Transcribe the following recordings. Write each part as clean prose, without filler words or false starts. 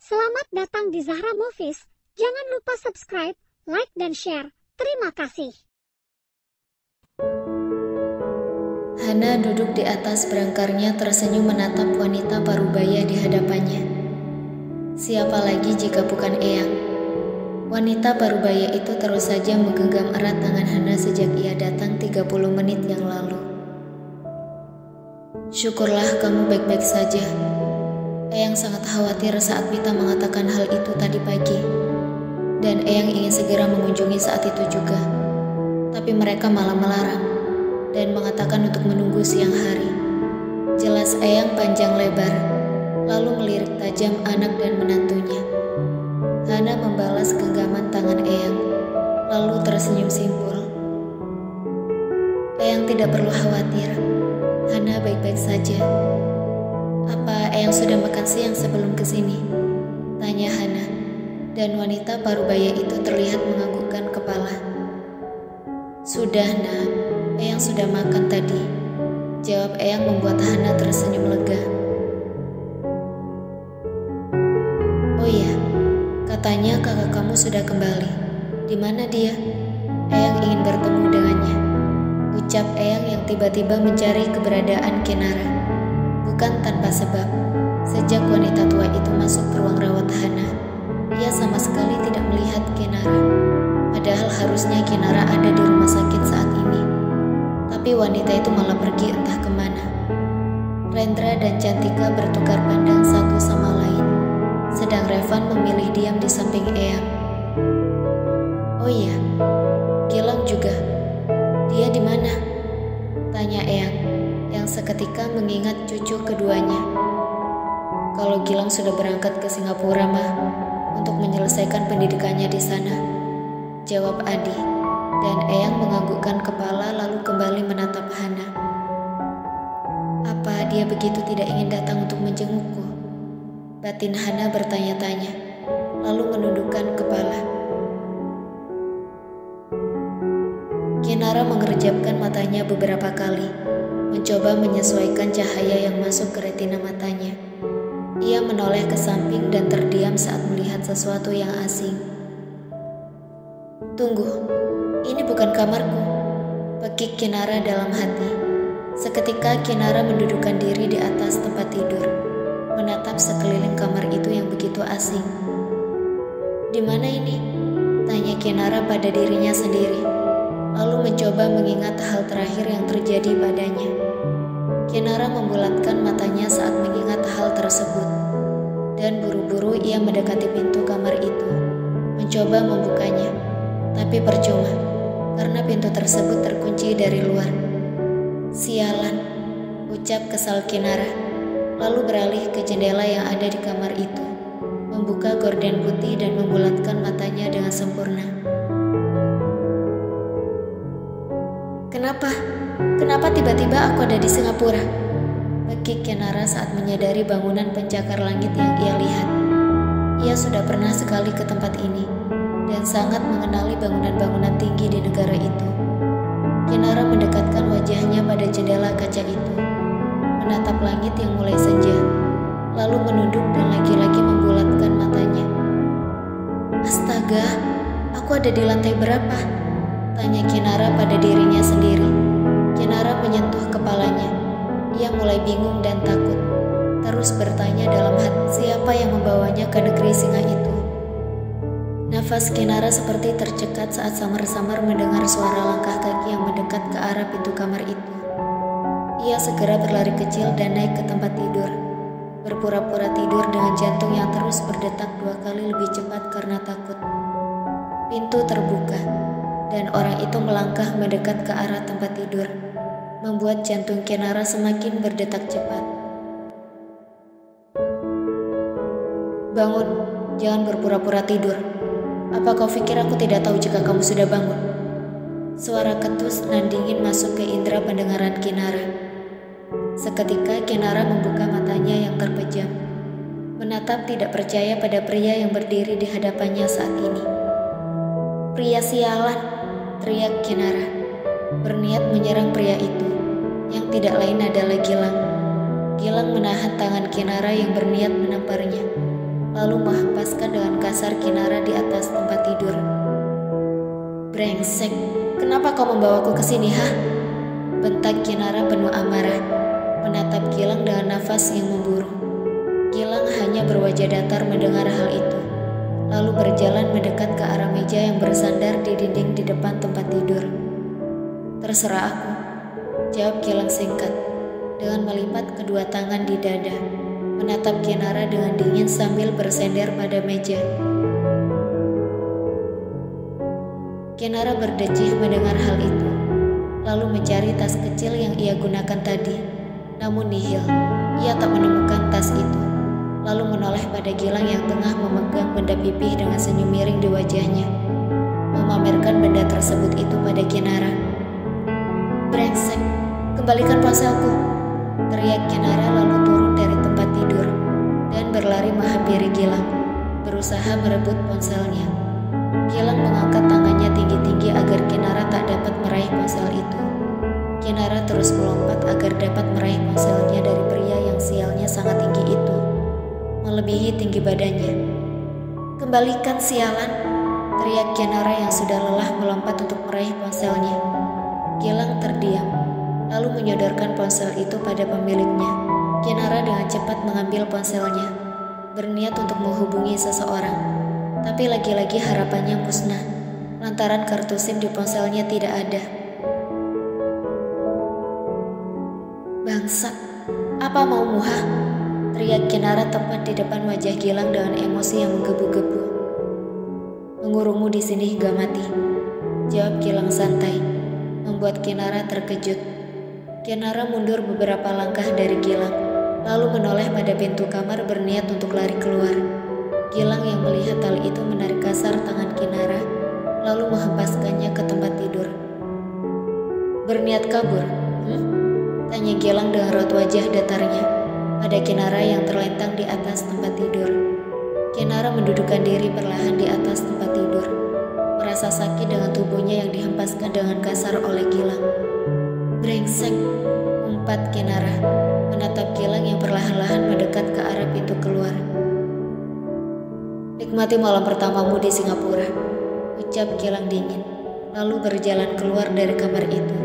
Selamat datang di Zahra Movies. Jangan lupa subscribe, like, dan share. Terima kasih. Hana duduk di atas berangkarnya tersenyum menatap wanita parubaya di hadapannya. Siapa lagi jika bukan Eyang? Wanita parubaya itu terus saja menggenggam erat tangan Hana sejak ia datang 30 menit yang lalu. Syukurlah kamu baik-baik saja. Eyang sangat khawatir saat Mita mengatakan hal itu tadi pagi. Dan Eyang ingin segera mengunjungi saat itu juga. Tapi mereka malah melarang dan mengatakan untuk menunggu siang hari. Jelas Eyang panjang lebar, lalu melirik tajam anak dan menantunya. Hana membalas genggaman tangan Eyang, lalu tersenyum simpul. Eyang tidak perlu khawatir, Hana baik-baik saja. Apa Eyang sudah makan siang sebelum kesini? Tanya Hana, dan wanita parubaya itu terlihat menganggukkan kepala. Sudah, Nak. Eyang sudah makan tadi. Jawab Eyang membuat Hana tersenyum lega. Oh iya, katanya kakak kamu sudah kembali. Di mana dia? Eyang ingin bertemu dengannya. Ucap Eyang yang tiba-tiba mencari keberadaan Kinara. Bukan tanpa sebab, sejak wanita tua itu masuk ke ruang rawat Hana, ia sama sekali tidak melihat Kinara. Padahal harusnya Kinara ada di rumah sakit saat ini. Tapi wanita itu malah pergi entah kemana. Rendra dan Cantika bertukar pandang satu sama lain, sedang Revan memilih diam di samping Eyang. Oh iya, Gilang juga. Dia di mana? Tanya Eyang, yang seketika mengingat cucu keduanya. Kalau Gilang sudah berangkat ke Singapura, mah, untuk menyelesaikan pendidikannya di sana. Jawab Adi, dan Eyang menganggukkan kepala lalu kembali menatap Hana. Apa dia begitu tidak ingin datang untuk menjengukku? Batin Hana bertanya-tanya, lalu menundukkan kepala. Kinara mengerjapkan matanya beberapa kali, mencoba menyesuaikan cahaya yang masuk ke retina matanya. Ia menoleh ke samping dan terdiam saat melihat sesuatu yang asing. Tunggu, ini bukan kamarku, pekik Kinara dalam hati. Seketika Kinara mendudukkan diri di atas tempat tidur, menatap sekeliling kamar itu yang begitu asing. Di mana ini? Tanya Kinara pada dirinya sendiri, lalu mencoba mengingat hal terakhir yang terjadi padanya. Kinara membulatkan matanya saat mengingat hal tersebut, dan buru-buru ia mendekati pintu kamar itu, mencoba membukanya. Tapi percuma, karena pintu tersebut terkunci dari luar. Sialan, ucap kesal Kinara, lalu beralih ke jendela yang ada di kamar itu, membuka gorden putih dan membulatkan matanya dengan sempurna. Kenapa tiba-tiba aku ada di Singapura? Pekik Kinara saat menyadari bangunan pencakar langit yang ia lihat. Ia sudah pernah sekali ke tempat ini, dan sangat mengenali bangunan-bangunan tinggi di negara itu. Kinara mendekatkan wajahnya pada jendela kaca itu, menatap langit yang mulai senja, lalu menunduk dan lagi-lagi membulatkan matanya. Astaga, aku ada di lantai berapa? Tanya Kinara pada dirinya sendiri. Kinara menyentuh kepalanya. Ia mulai bingung dan takut, terus bertanya dalam hati siapa yang membawanya ke negeri singa itu. Nafas Kinara seperti tercekat saat samar-samar mendengar suara langkah kaki yang mendekat ke arah pintu kamar itu. Ia segera berlari kecil dan naik ke tempat tidur, berpura-pura tidur dengan jantung yang terus berdetak 2 kali lebih cepat karena takut. Pintu terbuka, dan orang itu melangkah mendekat ke arah tempat tidur, membuat jantung Kinara semakin berdetak cepat. Bangun, jangan berpura-pura tidur. Apa kau pikir aku tidak tahu jika kamu sudah bangun? Suara ketus nan dingin masuk ke indera pendengaran Kinara. Seketika Kinara membuka matanya yang terpejam, menatap tidak percaya pada pria yang berdiri di hadapannya saat ini. Pria sialan, teriak Kinara, berniat menyerang pria itu, yang tidak lain adalah Gilang. Gilang menahan tangan Kinara yang berniat menamparnya. lalu menghempaskan dengan kasar Kinara di atas tempat tidur. "Brengsek, kenapa kau membawaku ke sini, hah?" bentak Kinara penuh amarah, menatap Gilang dengan nafas yang memburu. Gilang hanya berwajah datar mendengar hal itu, lalu berjalan mendekat ke arah meja yang bersandar di dinding di depan tempat tidur. "Terserah aku," jawab Gilang singkat, dengan melipat kedua tangan di dada, menatap Kinara dengan dingin sambil bersender pada meja. Kinara berdecih mendengar hal itu, lalu mencari tas kecil yang ia gunakan tadi, namun nihil. Ia tak menemukan tas itu, lalu menoleh pada Gilang yang tengah memegang benda pipih dengan senyum miring di wajahnya, memamerkan benda tersebut itu pada Kinara. "Brengsek, kembalikan ponselku!" teriak Kinara lalu turun dari tempat tidur dan berlari menghampiri Gilang, berusaha merebut ponselnya. Gilang mengangkat tangannya tinggi-tinggi agar Kinara tak dapat meraih ponsel itu. Kinara terus melompat agar dapat meraih ponselnya dari pria yang sialnya sangat tinggi itu, melebihi tinggi badannya. "Kembalikan, sialan!" teriak Kinara yang sudah lelah melompat untuk meraih ponselnya. Gilang terdiam, lalu menyodorkan ponsel itu pada pemiliknya. Kinara dengan cepat mengambil ponselnya, berniat untuk menghubungi seseorang. Tapi lagi-lagi harapannya musnah, lantaran kartu SIM di ponselnya tidak ada. "Bangsat, apa maumu, hah?" teriak Kinara tepat di depan wajah Gilang dengan emosi yang menggebu-gebu. "Mengurungmu di sini hingga mati," jawab Gilang santai, membuat Kinara terkejut. Kinara mundur beberapa langkah dari Gilang, lalu menoleh pada pintu kamar berniat untuk lari keluar. Gilang yang melihat hal itu menarik kasar tangan Kinara, lalu menghempaskannya ke tempat tidur. "Berniat kabur? Tanya Gilang dengan raut wajah datarnya pada Kinara yang terlentang di atas tempat tidur. Kinara mendudukkan diri perlahan di atas tempat tidur, merasa sakit dengan tubuhnya yang dihempaskan dengan kasar oleh Gilang. "Brengsek!" umpat Kinara, menatap Gilang yang perlahan-lahan mendekat ke arah pintu keluar. "Nikmati malam pertamamu di Singapura," ucap Gilang dingin, lalu berjalan keluar dari kamar itu,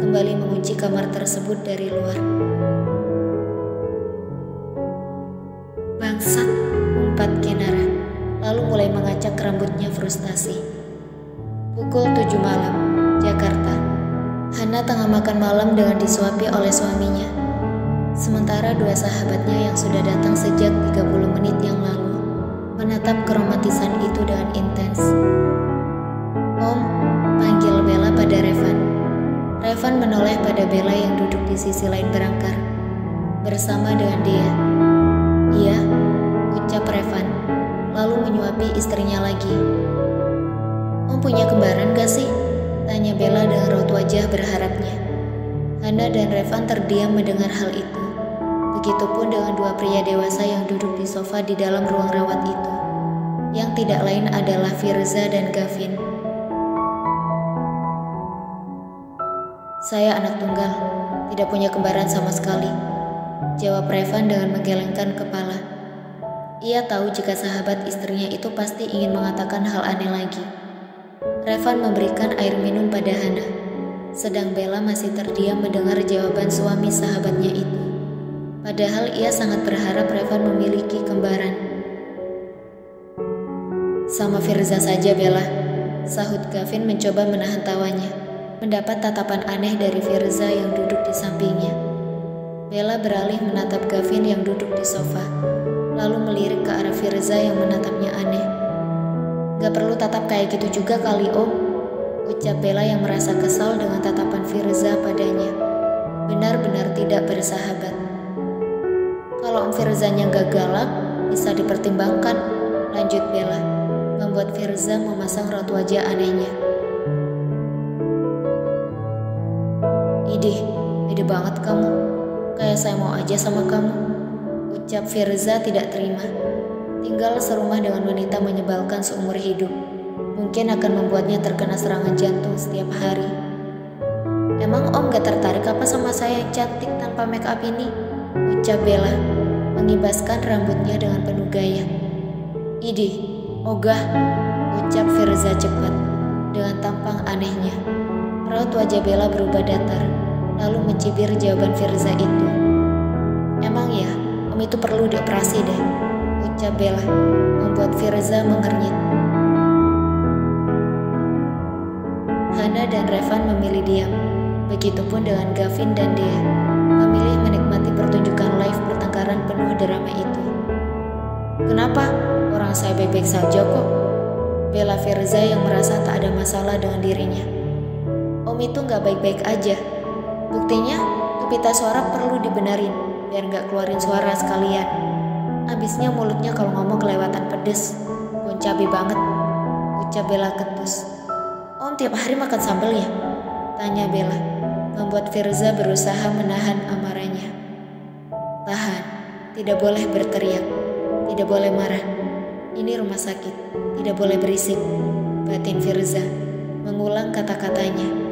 kembali mengunci kamar tersebut dari luar. "Bangsat!" umpat Kinara, lalu mulai mengacak rambutnya frustasi. Pukul 7 malam, Jakarta. Hana tengah makan malam dengan disuapi oleh suaminya. Sementara dua sahabatnya yang sudah datang sejak 30 menit yang lalu menatap keromantisan itu dengan intens. "Om," panggil Bella pada Revan. Revan menoleh pada Bella yang duduk di sisi lain berangkar, bersama dengan dia. "Iya," ucap Revan, lalu menyuapi istrinya lagi. "Om punya kembaran gak sih?" tanya Bella dengan raut wajah berharapnya. Hana dan Revan terdiam mendengar hal itu. Begitupun dengan dua pria dewasa yang duduk di sofa di dalam ruang rawat itu, yang tidak lain adalah Firza dan Gavin. "Saya anak tunggal, tidak punya kembaran sama sekali," jawab Revan dengan menggelengkan kepala. Ia tahu jika sahabat istrinya itu pasti ingin mengatakan hal aneh lagi. Revan memberikan air minum pada Hana, sedang Bella masih terdiam mendengar jawaban suami sahabatnya itu. Padahal ia sangat berharap Revan memiliki kembaran. "Sama Firza saja, Bella," sahut Gavin mencoba menahan tawanya, mendapat tatapan aneh dari Firza yang duduk di sampingnya. Bella beralih menatap Gavin yang duduk di sofa, lalu melirik ke arah Firza yang menatapnya aneh. "Gak perlu tatap kayak gitu juga kali, Om," ucap Bella yang merasa kesal dengan tatapan Firza padanya. Benar-benar tidak bersahabat. "Kalau Om Firzanya gak galak, bisa dipertimbangkan," lanjut Bella, membuat Firza memasang raut wajah anehnya. "Idih, ide banget kamu. Kayak saya mau aja sama kamu," ucap Firza tidak terima. Tinggal serumah dengan wanita menyebalkan seumur hidup mungkin akan membuatnya terkena serangan jantung setiap hari. "Emang Om gak tertarik apa sama saya yang cantik tanpa make up ini?" ucap Bella, mengibaskan rambutnya dengan penuh gaya. Idih, ogah, ucap Firza cepat. Dengan tampang anehnya, raut wajah Bella berubah datar, lalu mencibir jawaban Firza itu. Emang ya, Om itu perlu dioperasi deh, ucap Bella, membuat Firza mengernyit. Hana dan Revan memilih diam, begitupun dengan Gavin dan Dea, memilih menikmati pertunjukan live pertengkaran penuh drama itu. Kenapa? Orang saya baik-baik saja kok, bela Firza yang merasa tak ada masalah dengan dirinya. Om itu gak baik-baik aja. Buktinya, pita suara perlu dibenerin, biar gak keluarin suara sekalian. Abisnya mulutnya kalau ngomong kelewatan pedes, pun cabai banget, ucap Bella ketus. Om tiap hari makan sambal ya? Tanya Bella, membuat Firza berusaha menahan amarahnya. Tahan, tidak boleh berteriak, tidak boleh marah. Ini rumah sakit, tidak boleh berisik, batin Firza, mengulang kata-katanya.